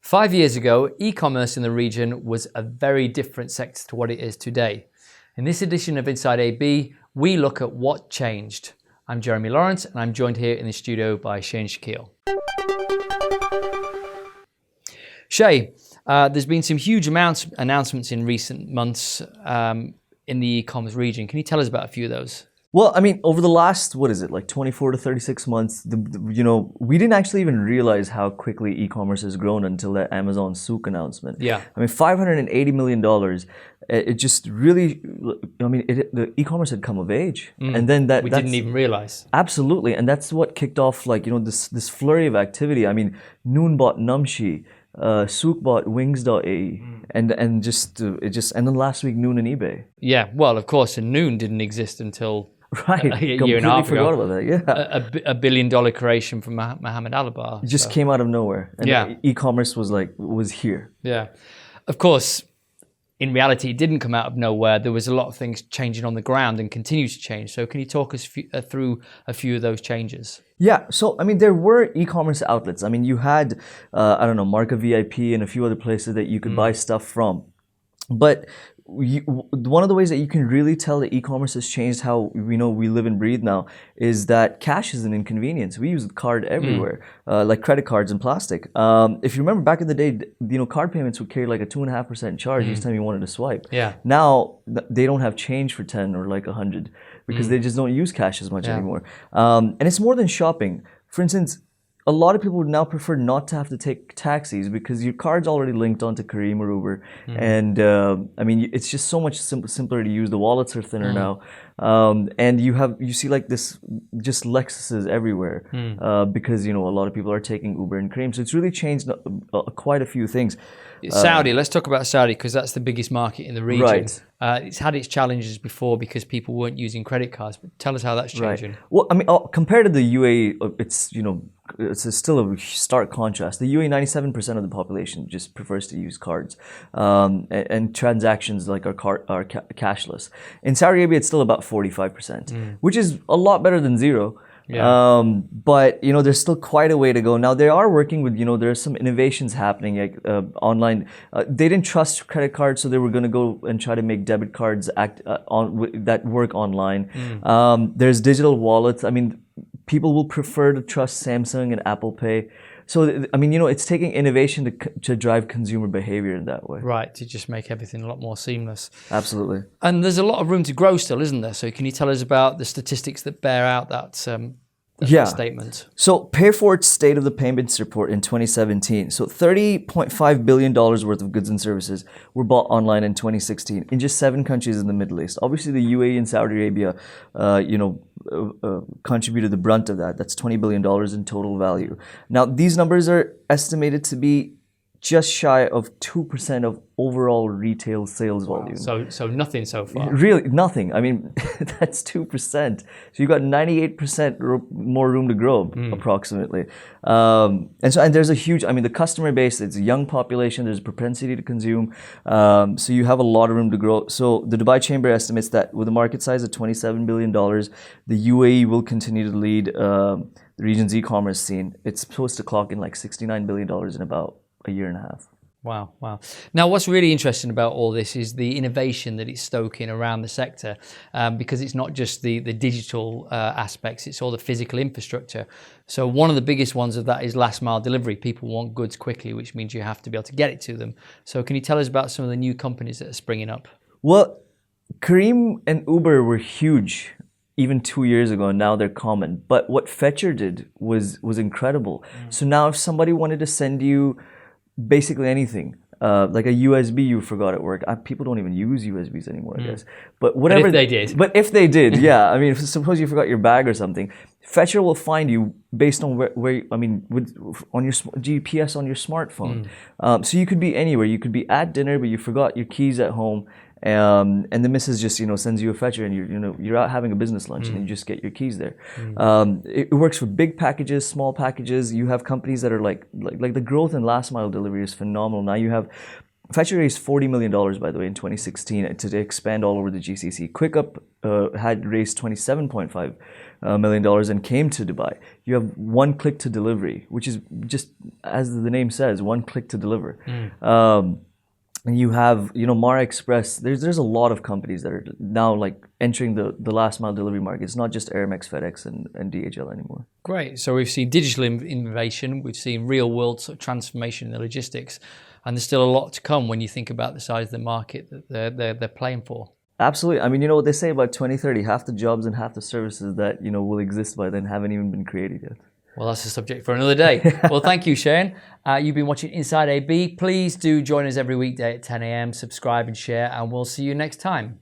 5 years ago, e-commerce in the region was a very different sector to what it is today. In this edition of Inside AB, we look at what changed. I'm Jeremy Lawrence, and I'm joined here in the studio by Shane Shakeel. Shay, there's been some huge announcements in recent months in the e-commerce region. Can you tell us about a few of those? Well, I mean, over the last, 24 to 36 months, we didn't actually even realize how quickly e-commerce has grown until that Amazon Souq announcement. Yeah. I mean, $580 million. It just really, the e-commerce had come of age. And then we didn't even realize. Absolutely. And that's what kicked off, this flurry of activity. I mean, Noon bought Namshi. Souq bought Wings.ae, and then last week Noon and eBay. Yeah, well, of course, and Noon didn't exist until a year and a half ago. Forgot about that. Yeah, a $1 billion creation from Mohamed Alabbar. It just came out of nowhere, and e-commerce was here. Yeah, of course. In reality, it didn't come out of nowhere. There was a lot of things changing on the ground and continue to change. So can you talk us through a few of those changes? Yeah, so I mean, there were e-commerce outlets. I mean, you had, Marca VIP and a few other places that you could buy stuff from. But one of the ways that you can really tell that e-commerce has changed how we live and breathe now is that cash is an inconvenience. We use the card everywhere, like credit cards and plastic. If you remember back in the day, card payments would carry like a 2.5% charge each time you wanted to swipe. Yeah. Now they don't have change for 10 or like 100 because they just don't use cash as much anymore. And it's more than shopping. For instance, a lot of people would now prefer not to have to take taxis because your card's already linked onto Careem or Uber. And it's just so much simpler to use. The wallets are thinner now. And you see like this just Lexuses everywhere because, a lot of people are taking Uber and Careem. So it's really changed quite a few things. Saudi, let's talk about Saudi because that's the biggest market in the region. Right. It's had its challenges before because people weren't using credit cards. But tell us how that's changing. Right. Well, I mean, compared to the UAE, it's still a stark contrast. The UAE, 97% of the population just prefers to use cards, and transactions like are cashless. In Saudi Arabia, it's still about 45%, which is a lot better than zero. Yeah. But there's still quite a way to go. Now they are working with there are some innovations happening like online. They didn't trust credit cards, so they were going to go and try to make debit cards that work online. There's digital wallets. I mean, people will prefer to trust Samsung and Apple Pay. So I mean, it's taking innovation to drive consumer behavior in that way. Right, to just make everything a lot more seamless. Absolutely. And there's a lot of room to grow still, isn't there? So can you tell us about the statistics that bear out that statement? So Payfor's State of the Payments Report in 2017. So $30.5 billion worth of goods and services were bought online in 2016 in just 7 countries in the Middle East. Obviously, the UAE and Saudi Arabia, contributed the brunt of that. That's $20 billion in total value. Now, these numbers are estimated to be just shy of 2% of overall retail sales volume. So nothing so far. Really, nothing. I mean, that's 2%. So you've got 98% more room to grow, approximately. And there's a huge, the customer base, it's a young population, there's a propensity to consume. So you have a lot of room to grow. So the Dubai Chamber estimates that with a market size of $27 billion, the UAE will continue to lead the region's e-commerce scene. It's supposed to clock in like $69 billion in about a year and a half. Wow. Now, what's really interesting about all this is the innovation that it's stoking around the sector, because it's not just the digital aspects, it's all the physical infrastructure. So one of the biggest ones of that is last mile delivery. People want goods quickly, which means you have to be able to get it to them. So can you tell us about some of the new companies that are springing up? Well, Careem and Uber were huge even 2 years ago, and now they're common. But what Fetcher did was incredible. So now if somebody wanted to send you basically anything, like a USB you forgot at work. People don't even use USBs anymore, I guess. But whatever. But if they did, yeah. I mean, suppose you forgot your bag or something, Fetcher will find you based on on your GPS on your smartphone. So you could be anywhere. You could be at dinner, but you forgot your keys at home. And the missus just sends you a Fetcher, and you're out having a business lunch, and you just get your keys there. It works for big packages, small packages. You have companies that are like the growth in last mile delivery is phenomenal. Now you have Fetcher raised $40 million, by the way, in 2016 to expand all over the GCC. QuickUp had raised $27.5 million and came to Dubai. You have one click to delivery, which is just, as the name says, one click to deliver. And you have, Mara Express. There's a lot of companies that are now like entering the last mile delivery market. It's not just Aramex, FedEx, and DHL anymore. Great. So we've seen digital innovation. We've seen real world sort of transformation in the logistics. And there's still a lot to come when you think about the size of the market that they're playing for. Absolutely. I mean, you know what they say about 2030, half the jobs and half the services that, will exist by then haven't even been created yet. Well, that's a subject for another day. Well, thank you, Shane. You've been watching Inside AB. Please do join us every weekday at 10 a.m. Subscribe and share, and we'll see you next time.